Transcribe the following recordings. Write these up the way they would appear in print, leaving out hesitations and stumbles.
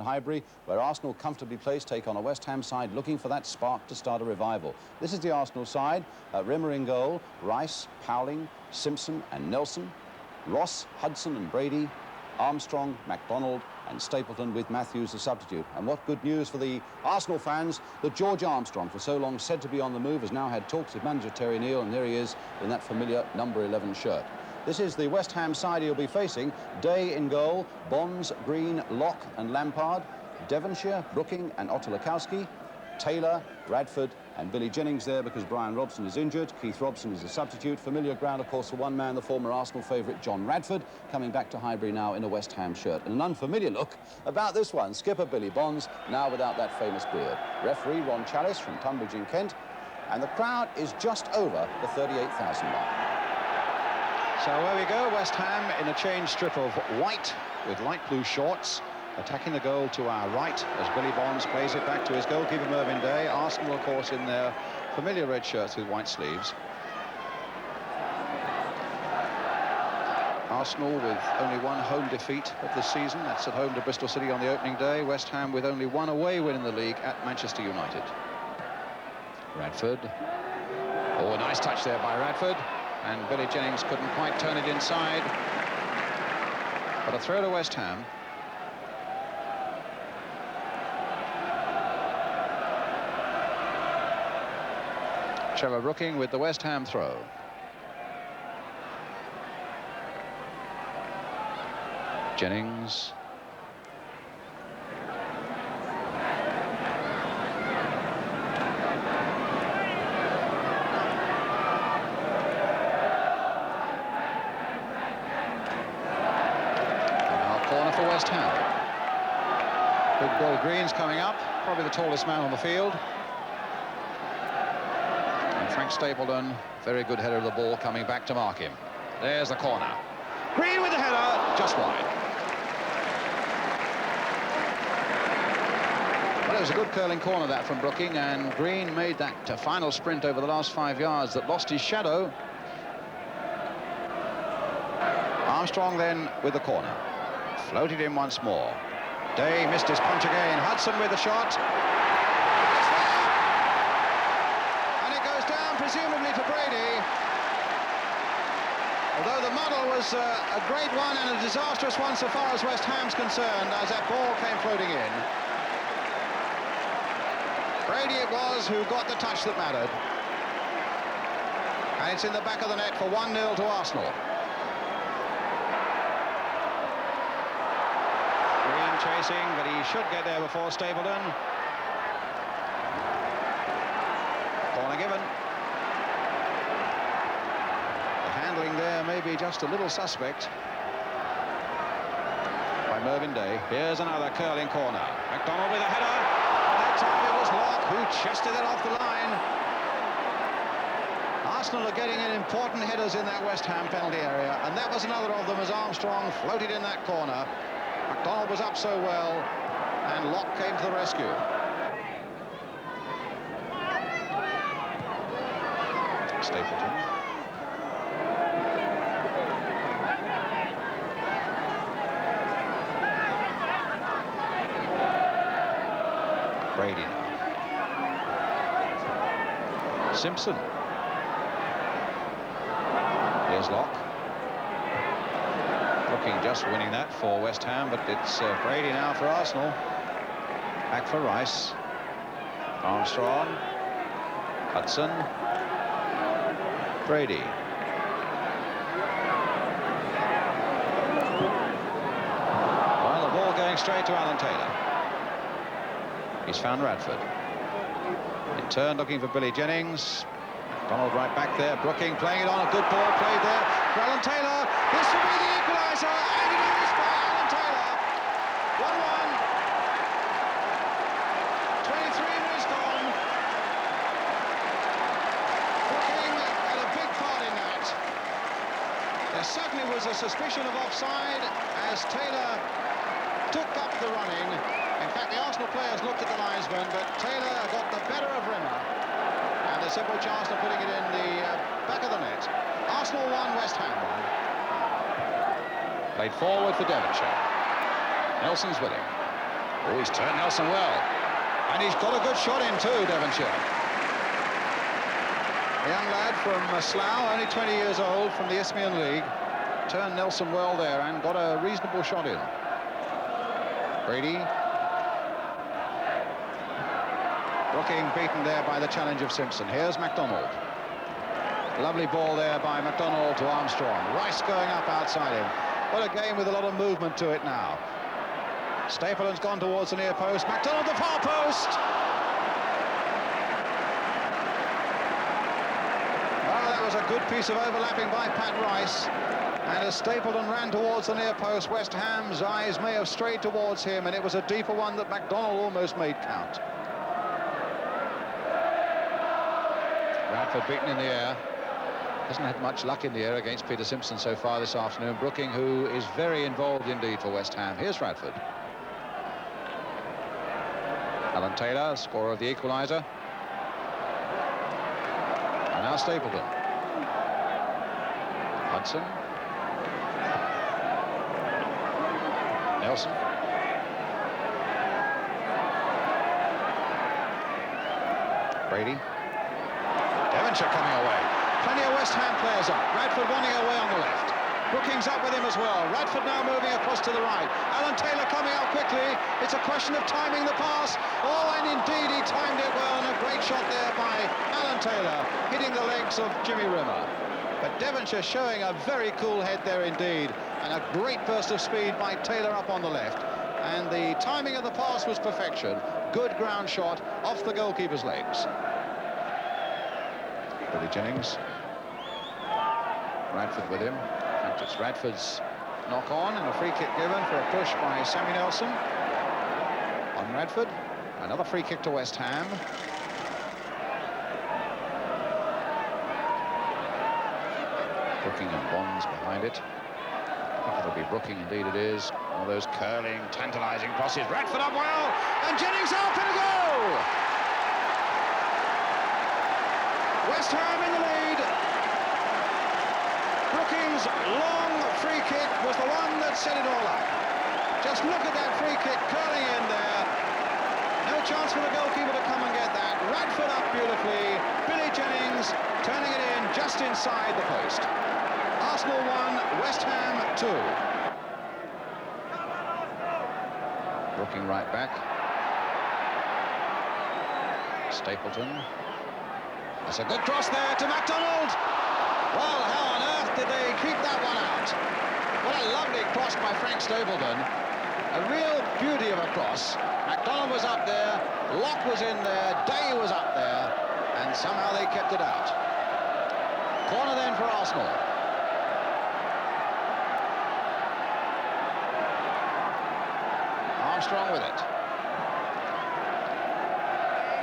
Highbury, where Arsenal, comfortably placed, take on a West Ham side looking for that spark to start a revival. This is the Arsenal side. Rimmer in goal, Rice, Powling, Simpson and Nelson, Ross, Hudson and Brady, Armstrong, MacDonald and Stapleton, with Matthews the substitute. And what good news for the Arsenal fans that George Armstrong, for so long said to be on the move, has now had talks with manager Terry Neill, and there he is in that familiar number 11 shirt. This is the West Ham side he'll be facing. Day in goal, Bonds, Green, Locke and Lampard, Devonshire, Brooking and Otto-Lakowski, Taylor, Radford and Billy Jennings there because Brian Robson is injured. Keith Robson is a substitute. Familiar ground, of course, for one man, the former Arsenal favourite John Radford, coming back to Highbury now in a West Ham shirt. And an unfamiliar look about this one, skipper Billy Bonds, now without that famous beard. Referee Ron Challis from Tunbridge in Kent. And the crowd is just over the 38,000 mark. So there we go, West Ham in a change strip of white with light blue shorts, attacking the goal to our right as Billy Bonds plays it back to his goalkeeper Mervyn Day. Arsenal, of course, in their familiar red shirts with white sleeves. Arsenal with only one home defeat of the season. That's at home to Bristol City on the opening day. West Ham with only one away win in the league at Manchester United. Radford. Oh, a nice touch there by Radford. And Billy Jennings couldn't quite turn it inside. But a throw to West Ham. Trevor Brooking with the West Ham throw. Jennings. Corner for West Ham. Big Bill Green's coming up, probably the tallest man on the field. And Frank Stapleton, very good header of the ball, coming back to mark him. There's the corner. Green with the header, just wide. Well, it was a good curling corner that from Brooking, and Green made that final sprint over the last 5 yards that lost his shadow. Armstrong then with the corner. Floated in once more. Day missed his punch again. Hudson with the shot. And it goes down presumably to Brady. Although the muddle was a great one and a disastrous one so far as West Ham's concerned, as that ball came floating in. Brady it was who got the touch that mattered. And it's in the back of the net for 1-0 to Arsenal. Chasing, but he should get there before Stapleton. Corner given. The handling there may be just a little suspect by Mervyn Day. Here's another curling corner. MacDonald with a header. That time it was Locke who chested it off the line. Arsenal are getting in important headers in that West Ham penalty area, and that was another of them as Armstrong floated in that corner. MacDonald was up so well, and Locke came to the rescue. Stapleton. Brady now. Simpson. Here's Locke. Brooking just winning that for West Ham, but it's Brady now for Arsenal. Back for Rice. Armstrong. Hudson. Brady. Well, the ball going straight to Alan Taylor. He's found Radford. In turn, looking for Billy Jennings. Donald right back there. Brooking playing it on. A good ball played there for Alan Taylor. This will be the equaliser, and it is by Alan Taylor. 1-1. 23 minutes gone. Brooking had a big part in that. There certainly was a suspicion of offside as Taylor took up the running. In fact, the Arsenal players looked at the linesman, but Taylor got the better of Rimmer. And a simple chance of putting it in the back of the net. Arsenal 1, West Ham 1. Played forward for Devonshire. Nelson's with him. Oh, he's turned Nelson well. And he's got a good shot in too, Devonshire. A young lad from Slough, only 20 years old, from the Isthmian League. Turned Nelson well there and got a reasonable shot in. Brady. Brooking beaten there by the challenge of Simpson. Here's MacDonald. Lovely ball there by MacDonald to Armstrong. Rice going up outside him. What a game with a lot of movement to it now. Stapleton's gone towards the near post. MacDonald the far post. Oh, that was a good piece of overlapping by Pat Rice. And as Stapleton ran towards the near post, West Ham's eyes may have strayed towards him, and it was a deeper one that MacDonald almost made count. Radford beaten in the air. Hasn't had much luck in the air against Peter Simpson so far this afternoon. Brooking, who is very involved indeed for West Ham. Here's Radford. Alan Taylor, scorer of the equaliser. And now Stapleton. Hudson. Nelson. Brady. Devonshire coming away. Plenty of West Ham players up. Radford wanting away on the left. Brookings up with him as well. Radford now moving across to the right. Alan Taylor coming out quickly. It's a question of timing the pass. Oh, and indeed he timed it well, and a great shot there by Alan Taylor, hitting the legs of Jimmy Rimmer. But Devonshire showing a very cool head there indeed, and a great burst of speed by Taylor up on the left. And the timing of the pass was perfection. Good ground shot off the goalkeeper's legs. Billy Jennings. Radford with him. In fact, it's Radford's knock on and a free kick given for a push by Sammy Nelson on Radford. Another free kick to West Ham. Brooking and Bonds behind it. I think it'll be Brooking, indeed it is. All those curling, tantalising crosses. Radford up well, and Jennings out and a goal! West Ham in the lead. Brookings' long free kick was the one that set it all up. Just look at that free kick curling in there. No chance for the goalkeeper to come and get that. Radford up beautifully. Billy Jennings turning it in just inside the post. Arsenal 1, West Ham 2. Brooking right back. Stapleton. That's a good cross there to MacDonald. Well, how on earth did they keep that one out? What a lovely cross by Frank Stapleton. A real beauty of a cross. MacDonald was up there, Locke was in there, Day was up there, and somehow they kept it out. Corner then for Arsenal. Armstrong with it.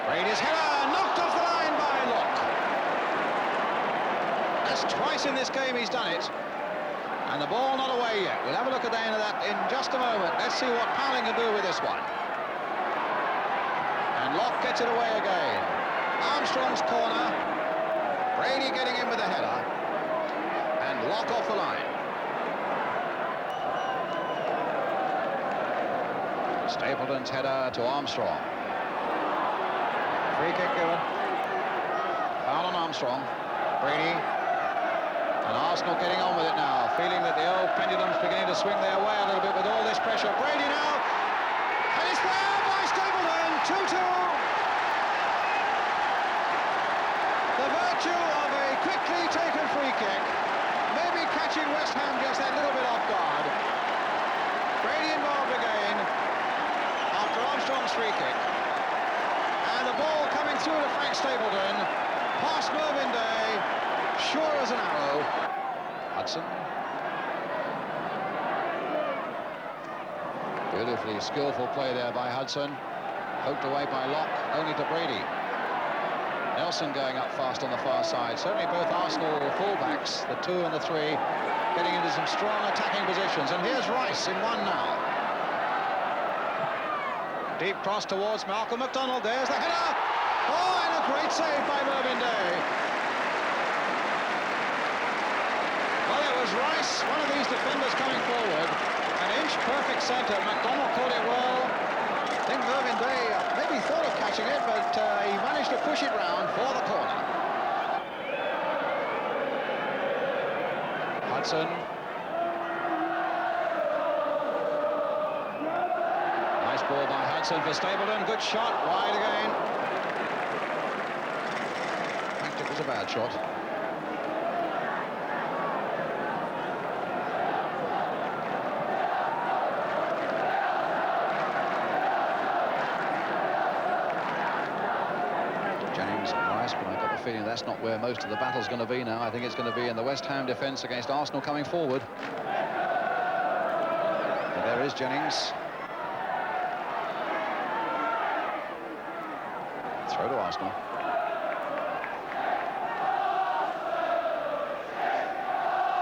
Brady's header, knocked off the line by Locke. That's twice in this game he's done it. And the ball not away yet. We'll have a look at that in just a moment. Let's see what Powling can do with this one. And Locke gets it away again. Armstrong's corner. Brady getting in with a header. And Locke off the line. Stapleton's header to Armstrong. Free kick given. Foul on Armstrong. Brady. And Arsenal getting on with it now, feeling that the old pendulum's beginning to swing their way a little bit with all this pressure. Brady now. And it's there by Stapleton. 2-2. The virtue of a quickly taken free kick. Maybe catching West Ham just that little bit off guard. Brady involved again after Armstrong's free kick. And the ball coming through to Frank Stapleton. Past Mervyn Day. Sure as an arrow. Hudson. Beautifully skillful play there by Hudson. Poked away by Locke, only to Brady. Nelson going up fast on the far side. Certainly both Arsenal fullbacks, the 2 and the 3, getting into some strong attacking positions. And here's Rice in one now. Deep cross towards Malcolm MacDonald. There's the header. Oh, and a great save by Mervyn Day. Well, it was Rice, one of these defenders coming forward. An inch perfect centre. MacDonald caught it well. watching it, but he managed to push it round for the corner. Hudson. Nice ball by Hudson for Stapleton. Good shot, wide again. In fact, it was a bad shot. Jennings and Rice, but I've got the feeling that's not where most of the battle's going to be now. I think it's going to be in the West Ham defence against Arsenal coming forward. And there is Jennings. Throw to Arsenal.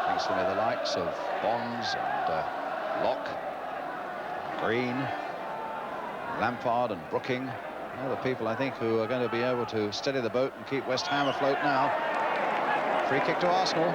Thankfully the likes of Bonds and Locke, Green, Lampard and Brooking, they're the people I think who are going to be able to steady the boat and keep West Ham afloat now. Free kick to Arsenal.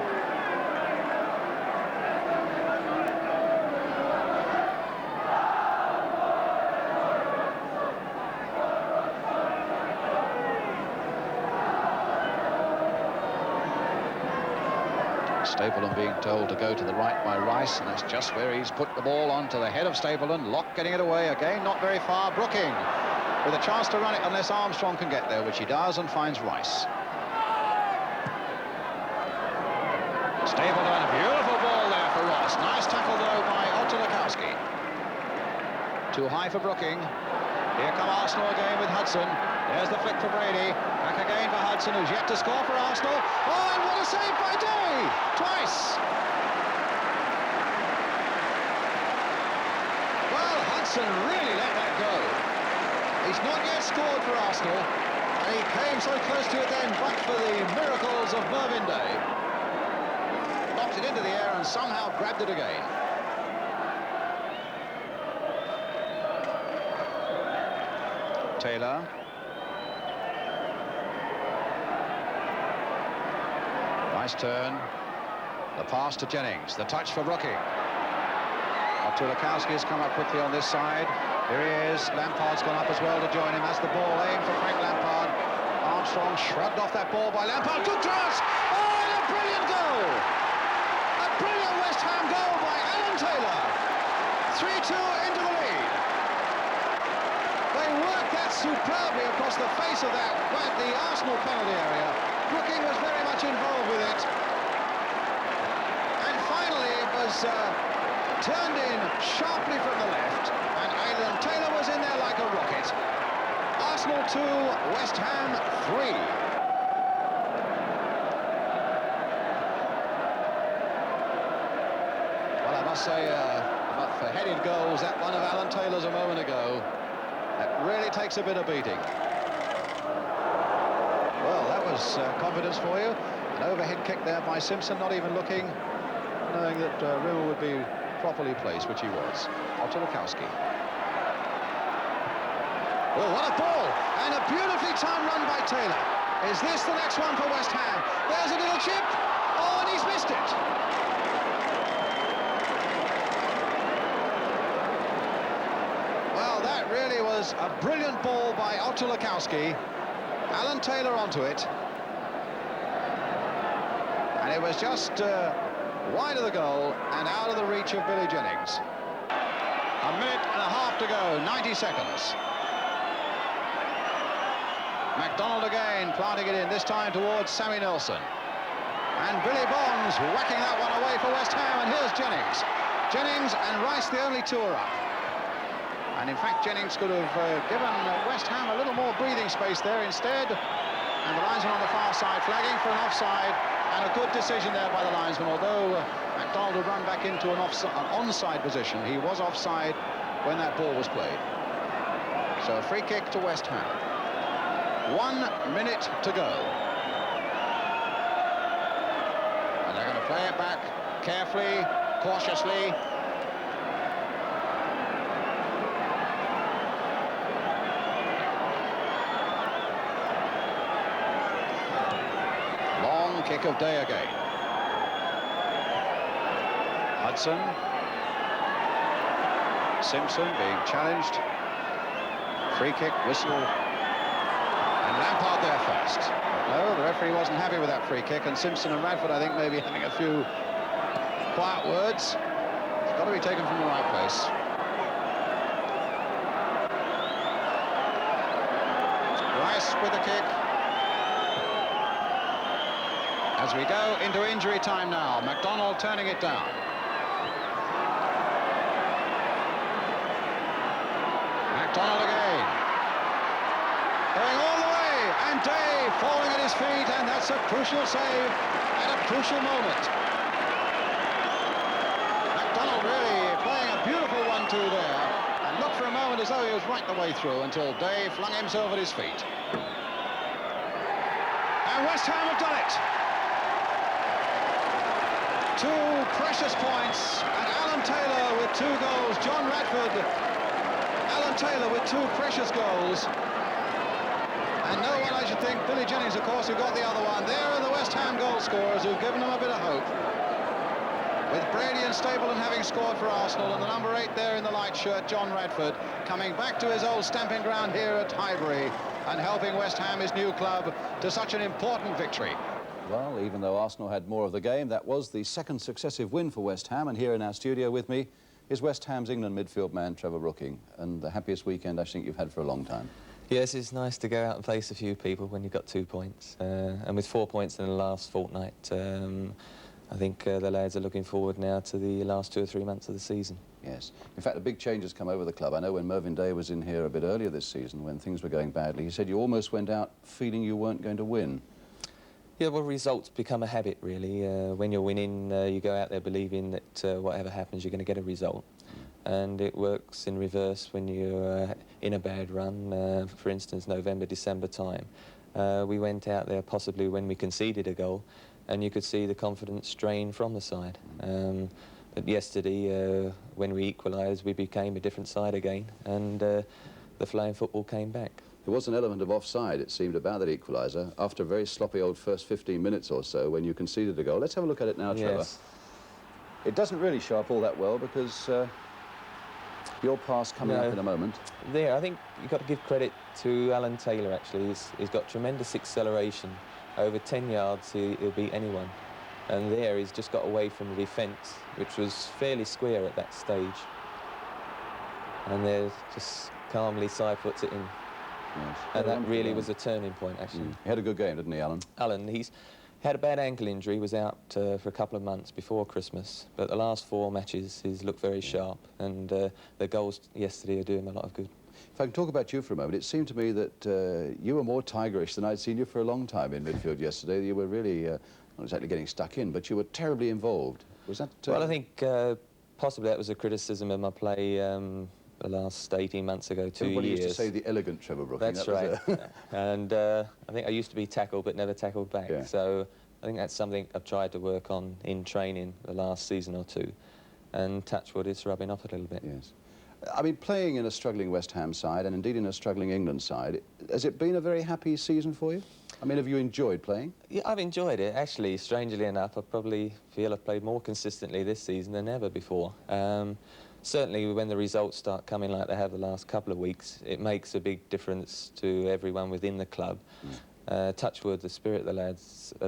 Stapleton being told to go to the right by Rice, and that's just where he's put the ball onto the head of Stapleton. Locke getting it away again, not very far. Brooking with a chance to run it unless Armstrong can get there, which he does, and finds Rice. Stapleton, a beautiful ball there for Ross. Nice tackle though by Otulakowski. Too high for Brooking. Here come Arsenal again with Hudson. There's the flick for Brady. Back again for Hudson, who's yet to score for Arsenal. Oh, and what a save by Day! Twice! Well, Hudson really let that go. He's not yet scored for Arsenal, and he came so close to it then, but for the miracles of Mervyn Day. Knocked it into the air and somehow grabbed it again. Taylor. Nice turn. The pass to Jennings. The touch for Brooking. Otulakowski has come up quickly on this side. Here he is. Lampard's gone up as well to join him. That's the ball aimed for Frank Lampard. Armstrong shrugged off that ball by Lampard. Took cross. Oh, and a brilliant goal. A brilliant West Ham goal by Alan Taylor. 3-2 into the lead. They worked that superbly across the face of that, the Arsenal penalty area. Brooking was very much involved with it. And finally it was turned in sharply from the left, and Alan Taylor was in there like a rocket. Arsenal 2, West Ham 3. Well, I must say, for headed goals, that one of Alan Taylor's a moment ago, that really takes a bit of beating. Well, that was confidence for you. An overhead kick there by Simpson, not even looking, knowing that Rimmer would be properly placed, which he was. Otulakowski. Oh, what a ball! And a beautifully timed run by Taylor. Is this the next one for West Ham? There's a little chip. Oh, and he's missed it. Well, that really was a brilliant ball by Otulakowski. Alan Taylor onto it. And it was just wide of the goal and out of the reach of Billy Jennings. A minute and a half to go, 90 seconds. MacDonald again, planting it in, this time towards Sammy Nelson. And Billy Bonds whacking that one away for West Ham, and here's Jennings. Jennings and Rice, the only two are up. And in fact, Jennings could have given West Ham a little more breathing space there instead. And the linesman on the far side flagging for an offside, and a good decision there by the linesman, although MacDonald had run back into an onside position. He was offside when that ball was played. So a free kick to West Ham. 1 minute to go. And they're going to play it back carefully, cautiously. Long kick of Day again. Hudson. Simpson being challenged. Free kick, whistle And Lampard there first. But no, the referee wasn't happy with that free kick, and Simpson and Radford, I think, maybe having a few quiet words. It's got to be taken from the right place. Rice with the kick. As we go into injury time now, McDonald turning it down. McDonald again. Going all the way, and Day falling at his feet, and that's a crucial save at a crucial moment. McDonald really playing a beautiful 1-2 there, and looked for a moment as though he was right the way through until Day flung himself at his feet. And West Ham have done it. 2 precious points, and Alan Taylor with 2 goals. John Radford, Alan Taylor with 2 precious goals. And no one, I should think, Billy Jennings, of course, who got the other one. There are the West Ham goal scorers who've given them a bit of hope. With Brady and Stapleton having scored for Arsenal, and the number 8 there in the light shirt, John Radford, coming back to his old stamping ground here at Highbury and helping West Ham, his new club, to such an important victory. Well, even though Arsenal had more of the game, that was the second successive win for West Ham. And here in our studio with me is West Ham's England midfield man, Trevor Rooking. And the happiest weekend I think you've had for a long time. Yes, it's nice to go out and face a few people when you've got 2 points. And with 4 points in the last fortnight, I think the lads are looking forward now to the last 2 or 3 months of the season. Yes. In fact, a big change has come over the club. I know when Mervyn Day was in here a bit earlier this season, when things were going badly, he said you almost went out feeling you weren't going to win. Yeah, well, results become a habit, really. When you're winning, you go out there believing that whatever happens, you're going to get a result. And it works in reverse when you're in a bad run, for instance, November, December time. We went out there possibly when we conceded a goal, and you could see the confidence drain from the side. But yesterday, when we equalised, we became a different side again, and the flying football came back. There was an element of offside, it seemed, about that equaliser after a very sloppy old first 15 minutes or so when you conceded a goal. Let's have a look at it now, Trevor. Yes. It doesn't really show up all that well because your pass coming up in a moment. There, I think you've got to give credit to Alan Taylor, actually. He's got tremendous acceleration. Over 10 yards, he'll beat anyone. And there, he's just got away from the defence, which was fairly square at that stage. And there, just calmly side-puts it in. Yes. And that really was a turning point, actually. He had a good game, didn't he, Alan? Alan, he's had a bad ankle injury, was out for a couple of months before Christmas, but the last 4 matches he's looked very sharp, and the goals yesterday are doing him a lot of good. If I can talk about you for a moment, it seemed to me that you were more tigerish than I'd seen you for a long time in midfield yesterday. You were really, not exactly getting stuck in, but you were terribly involved. Was that... Well, I think possibly that was a criticism of my play the last 18 months ago, 2 years. Everybody used to say the elegant Trevor Rooking. That's right. And I think I used to be tackled but never tackled back. Yeah. So I think that's something I've tried to work on in training the last season or 2. And touch wood, it's rubbing off a little bit. Yes. I mean, playing in a struggling West Ham side and indeed in a struggling England side, has it been a very happy season for you? I mean, have you enjoyed playing? Yeah, I've enjoyed it. Actually, strangely enough, I probably feel I've played more consistently this season than ever before. Certainly, when the results start coming like they have the last couple of weeks, it makes a big difference to everyone within the club. Touch wood, the spirit of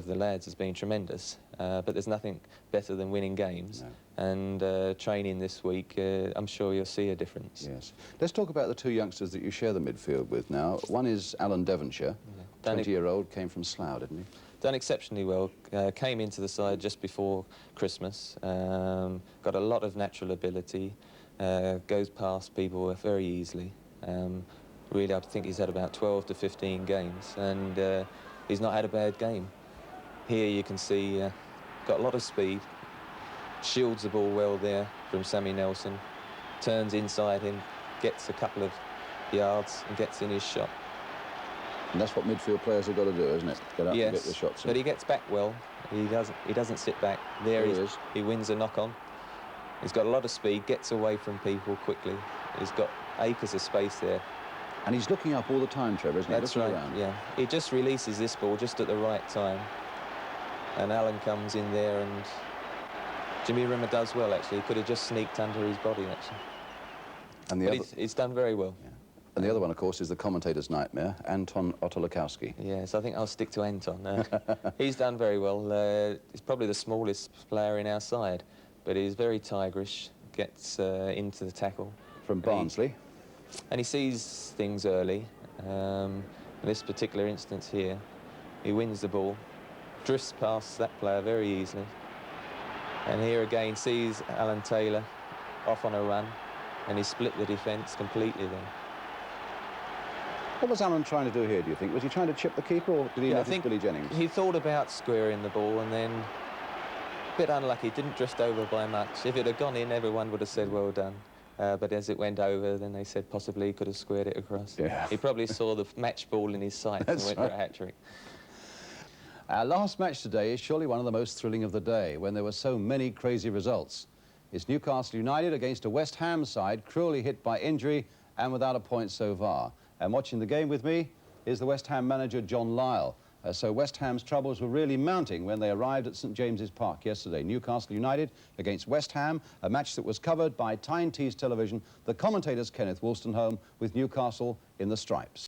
the lads has been tremendous, but there's nothing better than winning games. No. And training this week, I'm sure you'll see a difference. Yes. Let's talk about the 2 youngsters that you share the midfield with now. One is Alan Devonshire, 20-year-old, came from Slough, didn't he? Done exceptionally well, came into the side just before Christmas, got a lot of natural ability, goes past people very easily. Really, I think he's had about 12 to 15 games, and he's not had a bad game. Here you can see, got a lot of speed, shields the ball well there from Sammy Nelson, turns inside him, gets a couple of yards and gets in his shot. And that's what midfield players have got to do, isn't it? Get up and get the shots in. But he gets back well. He doesn't sit back. There he is. He wins a knock-on. He's got a lot of speed, gets away from people quickly. He's got acres of space there. And he's looking up all the time, Trevor, isn't he? That's right, yeah. He just releases this ball just at the right time. And Alan comes in there, and Jimmy Rimmer does well, actually. He could have just sneaked under his body, actually. And but he's done very well. Yeah. And the other one, of course, is the commentator's nightmare, Anton Otolakowski. Yes, I think I'll stick to Anton. He's done very well. He's probably the smallest player in our side, but he's very tigerish, gets into the tackle. From Barnsley. And he sees things early. In this particular instance here, he wins the ball, drifts past that player very easily. And here again sees Alan Taylor off on a run, and he split the defence completely there. What was Alan trying to do here, do you think? Was he trying to chip the keeper, or did he notice Billy Jennings? He thought about squaring the ball, and then a bit unlucky, didn't drift over by much. If it had gone in, everyone would have said well done. But as it went over, then they said possibly he could have squared it across. Yeah. He probably saw the match ball in his sights and went for a hat-trick. Our last match today is surely one of the most thrilling of the day, when there were so many crazy results. It's Newcastle United against a West Ham side cruelly hit by injury and without a point so far. And watching the game with me is the West Ham manager, John Lyall. So West Ham's troubles were really mounting when they arrived at St James's Park yesterday. Newcastle United against West Ham, a match that was covered by Tyne Tees Television, the commentators Kenneth Wolstenholme with Newcastle in the stripes.